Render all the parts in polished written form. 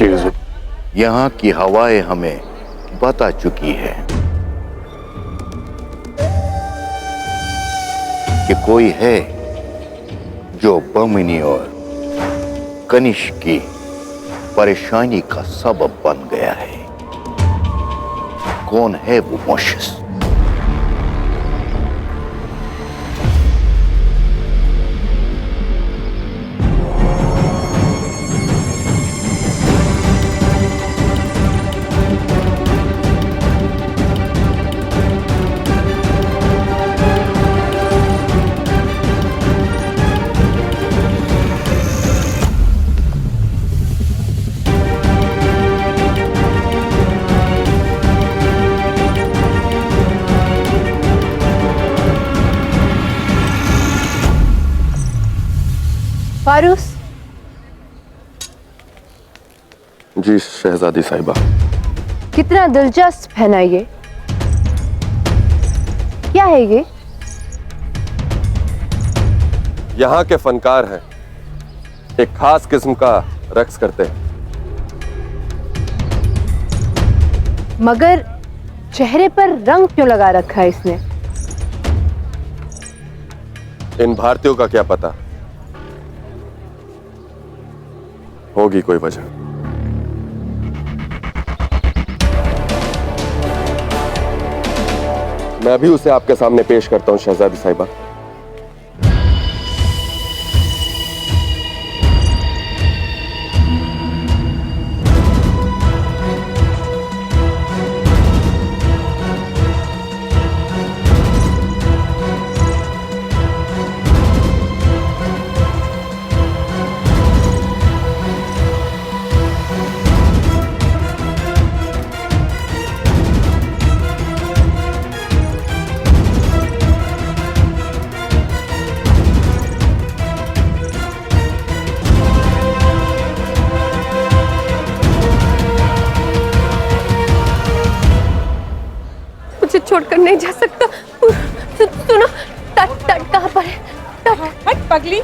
जी। यहाँ की हवाएं हमें बता चुकी है कि कोई है जो बमिनी और कनिष्क की परेशानी का सबब बन गया है। कौन है वो मोशस? फारूस। जी शहजादी साहिबा। कितना दिलचस्प है ना ये। क्या है ये? यहाँ के फनकार हैं, एक खास किस्म का रक्स करते हैं। मगर चेहरे पर रंग क्यों लगा रखा है इसने? इन भारतीयों का क्या पता, होगी कोई वजह। मैं भी उसे आपके सामने पेश करता हूं शहजादी साहिबा। छोड़कर नहीं जा सकता। सुनो, तट कहाँ पर है? हट पगली।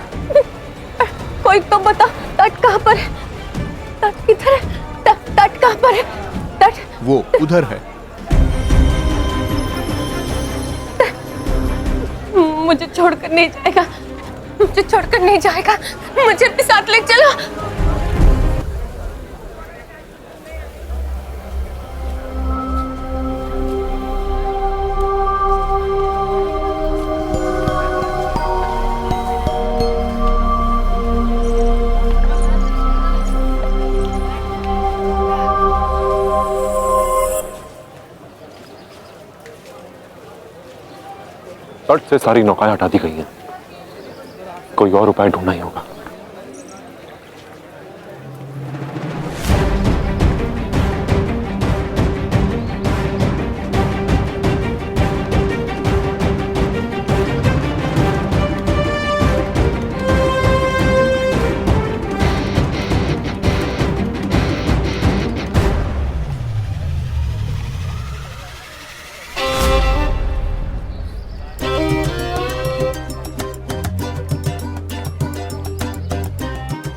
कोई तो बता, तट कहाँ पर है? तट किधर है? तट कहाँ पर है? तट वो उधर है। मुझे छोड़कर नहीं जाएगा, मुझे छोड़कर नहीं जाएगा। मुझे अपने साथ ले चलो। तट से सारी नौकाएं हटा दी गई हैं। कोई और उपाय ढूंढना ही होगा।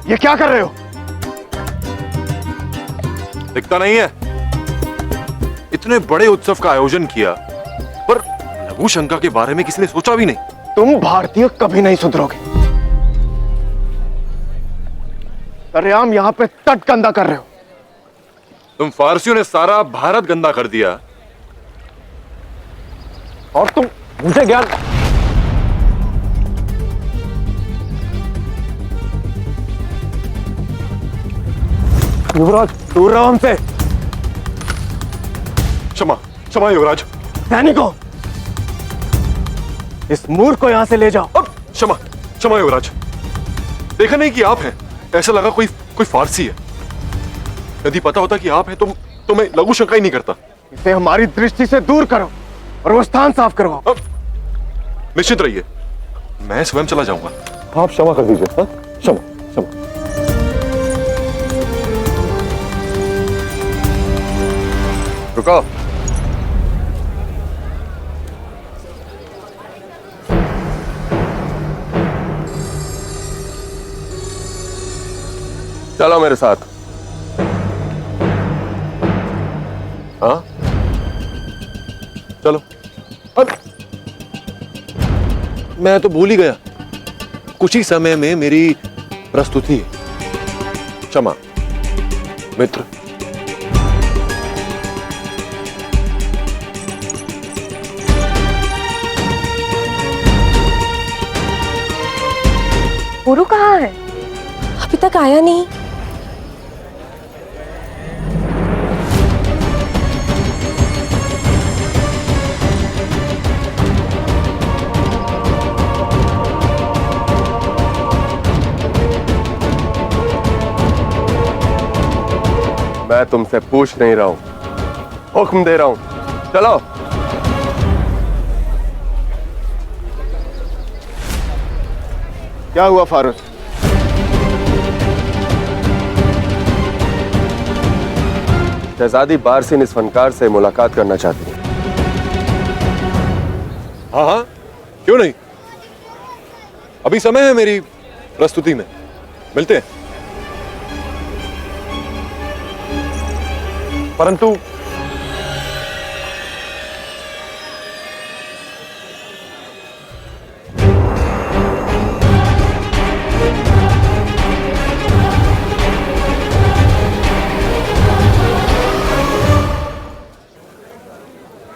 ये क्या कर रहे हो? दिखता नहीं है? इतने बड़े उत्सव का आयोजन किया पर लघु शंका के बारे में किसी ने सोचा भी नहीं। तुम भारतीय कभी नहीं सुधरोगे। सरेआम यहाँ पे तट गंदा कर रहे हो। तुम फारसियों ने सारा भारत गंदा कर दिया और तुम मुझे ज्ञान। युवराज दूर रहो हमसे। क्षमा क्षमा युवराज। सैनिकों, इस मूर्ख को यहां से ले जाओ। क्षमा क्षमा युवराज। देखा नहीं कि आप हैं, ऐसा लगा कोई फारसी है। यदि पता होता कि आप हैं तो मैं लघु शंका ही नहीं करता। इसे हमारी दृष्टि से दूर करो और वो स्थान साफ करवाओ। निश्चित रहिए, मैं स्वयं चला जाऊंगा। आप क्षमा कर दीजिए। क्षमा क्षमा। रुको। चलो मेरे साथ। हाँ चलो। अब मैं तो भूल ही गया, कुछ ही समय में मेरी प्रस्तुति है। क्षमा मित्र। गुरु कहाँ है? अभी तक आया नहीं। मैं तुमसे पूछ नहीं रहा हूं, हुक्म दे रहा हूं। चलो। क्या हुआ फारूक? शहजादी बारसीन इस फनकार से मुलाकात करना चाहती है। हाँ हाँ क्यों नहीं, अभी समय है मेरी प्रस्तुति में, मिलते हैं। परंतु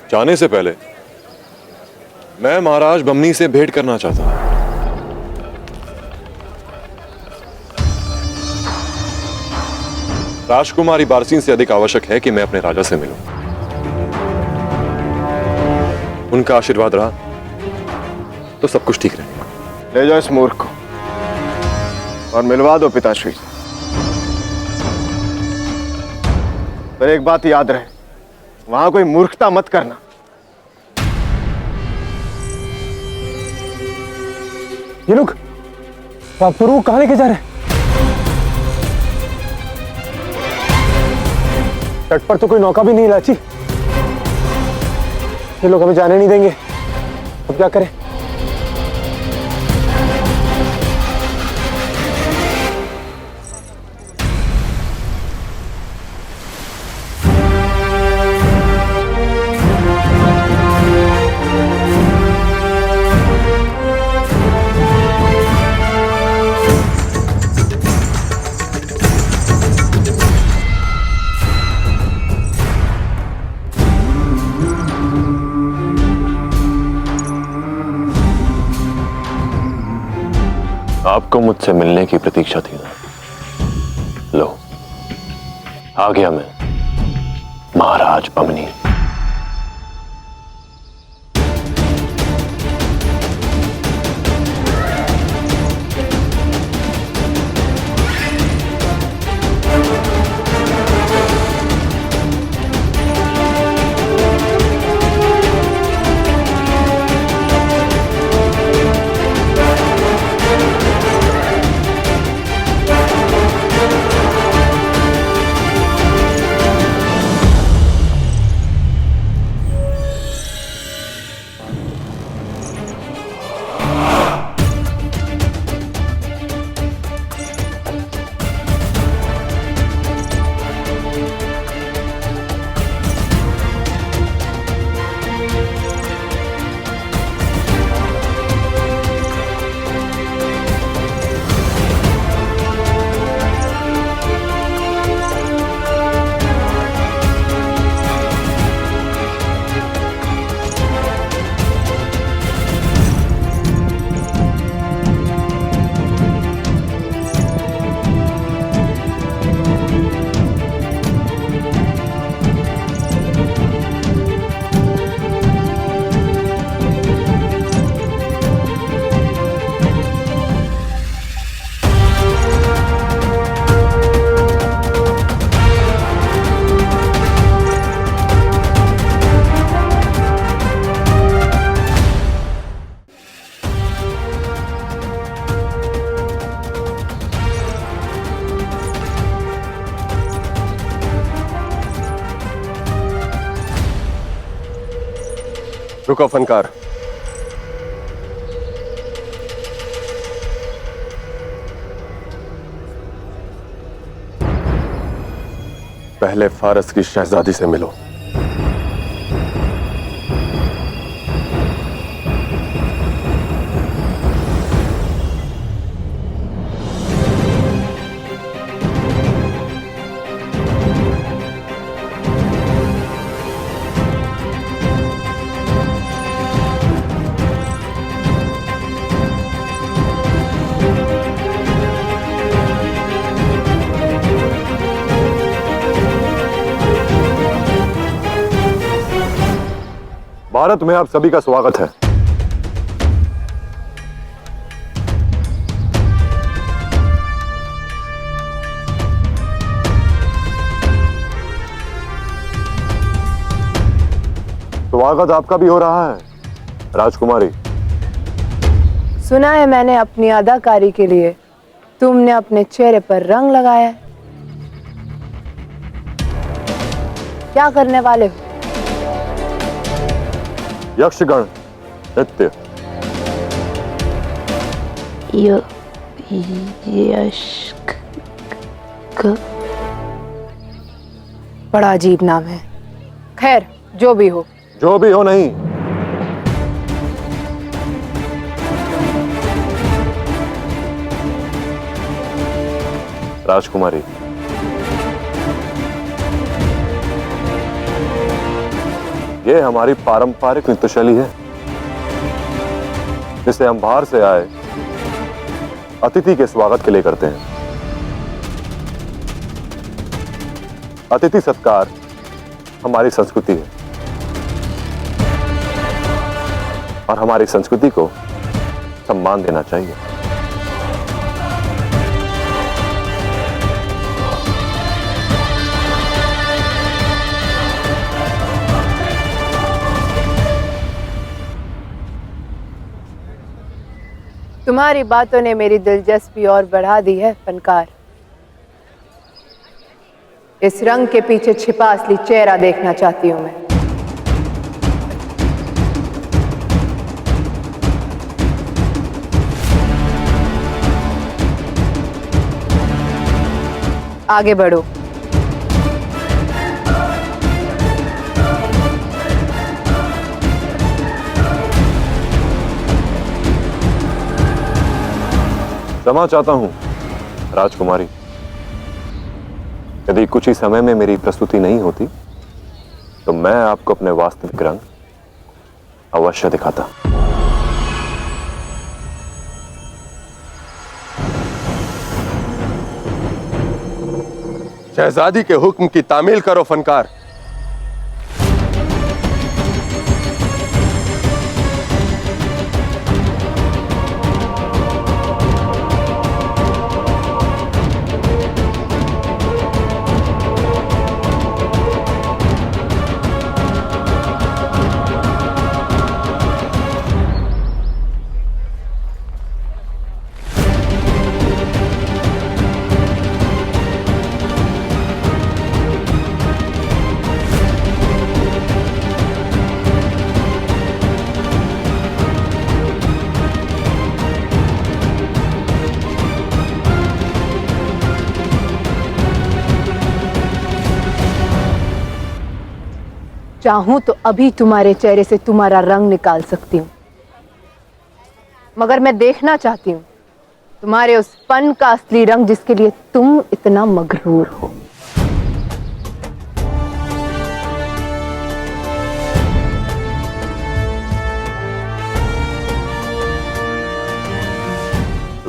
जाने से पहले मैं महाराज बमनी से भेंट करना चाहता हूं। राजकुमारी बारसीन से अधिक आवश्यक है कि मैं अपने राजा से मिलूं। उनका आशीर्वाद रहा तो सब कुछ ठीक रहेगा। ले जाओ इस मूर्ख को और मिलवा दो पिताश्री से। पर एक बात याद रहे, वहां कोई मूर्खता मत करना। ये लोग गुरु कहाँ लेके जा रहे हैं? तट पर तो कोई नौका भी नहीं लाची। ये लोग हमें जाने नहीं देंगे, अब क्या करें? आपको मुझसे मिलने की प्रतीक्षा थी ना? लो, आ गया मैं, महाराज बमनी। रुको फनकार। पहले फारस की शहजादी से मिलो। भारत में आप सभी का स्वागत है। स्वागत आपका भी हो रहा है राजकुमारी। सुना है मैंने अपनी अदाकारी के लिए तुमने अपने चेहरे पर रंग लगाया है। क्या करने वाले हो? यक्षगण नृत्य। बड़ा अजीब नाम है। खैर जो भी हो। जो भी हो नहीं, राजकुमारी, ये हमारी पारंपरिक नृत्य शैली है जिसे हम बाहर से आए अतिथि के स्वागत के लिए करते हैं। अतिथि सत्कार हमारी संस्कृति है और हमारी संस्कृति को सम्मान देना चाहिए। तुम्हारी बातों ने मेरी दिलचस्पी और बढ़ा दी है फनकार। इस रंग के पीछे छिपा असली चेहरा देखना चाहती हूं मैं। आगे बढ़ो। क्षमा चाहता हूं राजकुमारी, यदि कुछ ही समय में मेरी प्रस्तुति नहीं होती तो मैं आपको अपने वास्तविक रंग अवश्य दिखाता। शहजादी के हुक्म की तामील करो फनकार। चाहूं तो अभी तुम्हारे चेहरे से तुम्हारा रंग निकाल सकती हूं, मगर मैं देखना चाहती हूं तुम्हारे उस फन का असली रंग जिसके लिए तुम इतना मगरूर हो।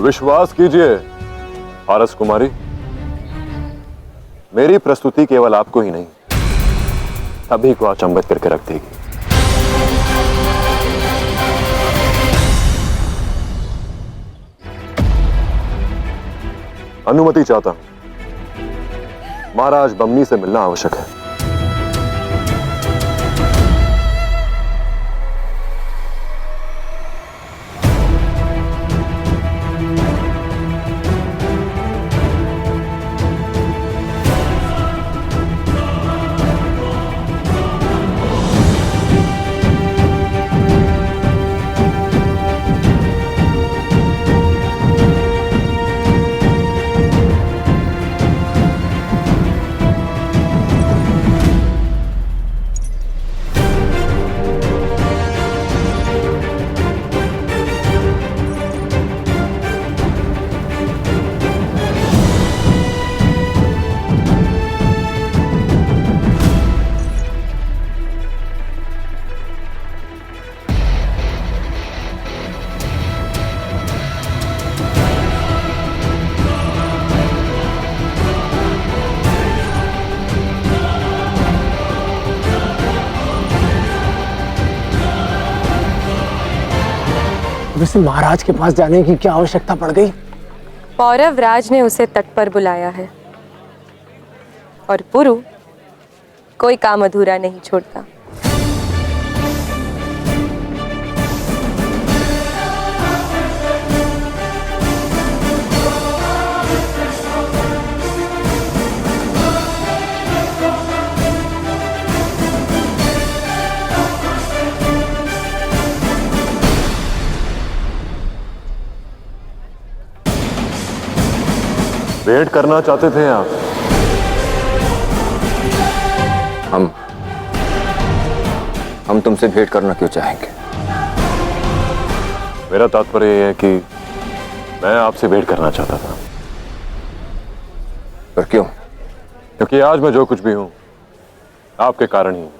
विश्वास कीजिए पारस कुमारी, मेरी प्रस्तुति केवल आपको ही नहीं सभी को अचंभित करके रख देगी। अनुमति चाहता हूं, महाराज बमनी से मिलना आवश्यक है। वैसे महाराज के पास जाने की क्या आवश्यकता पड़ गई? पौरव राज ने उसे तट पर बुलाया है और पुरु कोई काम अधूरा नहीं छोड़ता। भेंट करना चाहते थे आप? हम तुमसे भेंट करना क्यों चाहेंगे? मेरा तात्पर्य यह है कि मैं आपसे भेंट करना चाहता था। पर क्यों? क्योंकि आज मैं जो कुछ भी हूं आपके कारण ही हूं।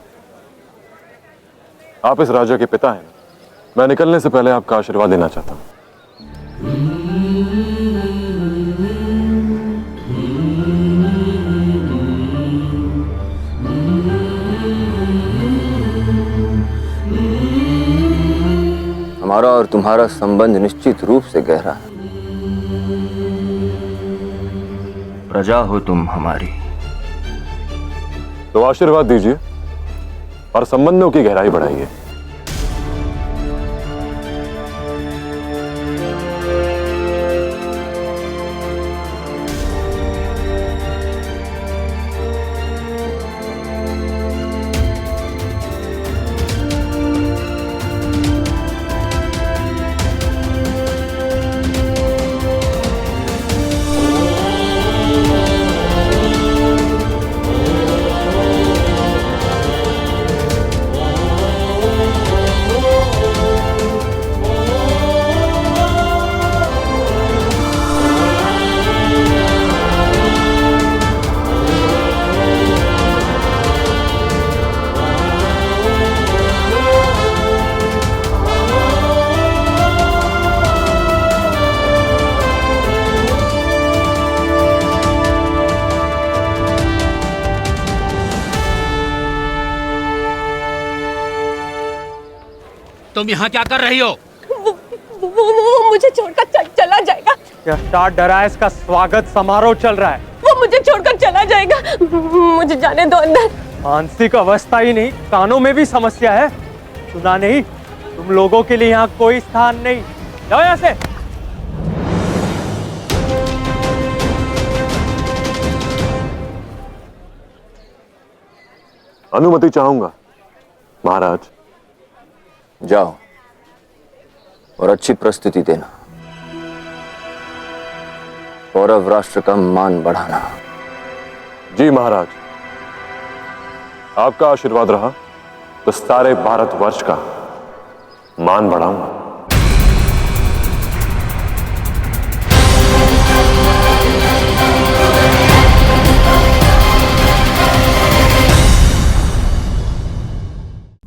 आप इस राजा के पिता हैं। मैं निकलने से पहले आपका आशीर्वाद लेना चाहता हूं। हमारा और तुम्हारा संबंध निश्चित रूप से गहरा है। प्रजा हो तुम हमारी। तो आशीर्वाद दीजिए और संबंधों की गहराई बढ़ाइए। तुम यहाँ क्या कर रही हो? वो मुझे छोड़कर चला जाएगा। क्या स्टार्ट डरा है? इसका स्वागत समारोह चल रहा है। वो मुझे छोड़कर चला जाएगा। मुझे जाने दो अंदर। मानसिक अवस्था ही नहीं, कानों में भी समस्या है। सुना नहीं? तुम लोगों के लिए यहाँ कोई स्थान नहीं। जाओ यहाँ से। अनुमति चाहूंगा महाराज। जाओ और अच्छी प्रस्तुति देना। पौरव राष्ट्र का मान बढ़ाना। जी महाराज, आपका आशीर्वाद रहा तो सारे भारतवर्ष का मान बढ़ाऊंगा।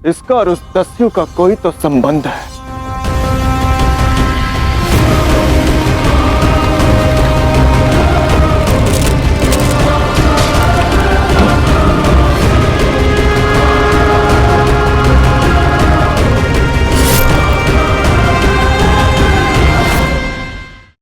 इसका और उस दस्यु का कोई तो संबंध है।